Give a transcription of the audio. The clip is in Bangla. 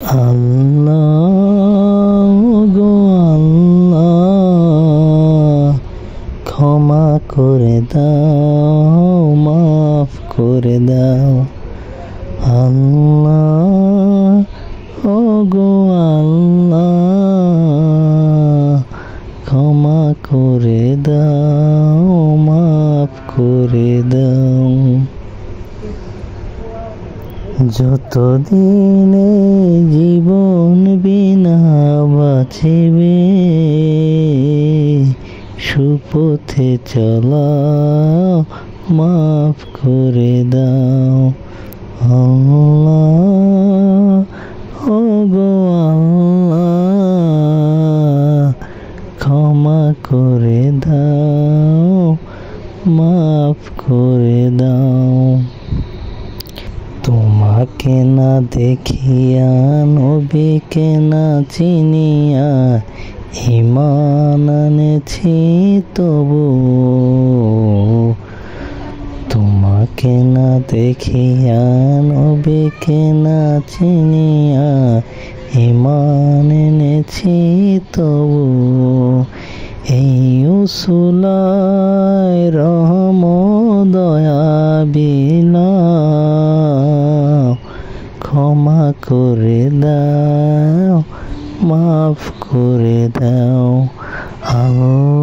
আল্লাহ গো আল্লাহ, ক্ষমা করে দাও, মাফ করে দাও। আল্লাহ গো আল্লাহ, ক্ষমা করে দাও, মাফ করে দাও। যতদিনে জীবন বিনা বাঁচিবে, সুপথে চলাও, মাফ করে দাও। আল্লাহ গো আল্লাহ, ক্ষমা করে দাও, মাফ করে দাও। তোমাকে না দেখিয়া, নবীকে না চিনিয়া, ঈমান আনেছি তবু। তোমাকে না দেখিয়া, নবীকে না চিনিয়া, ঈমান এনেছি তবু। এই উসুলায় রহম দয়া বিলাও, ক্ষমা করে দাও, মাফ করে দাও। আল্লাহ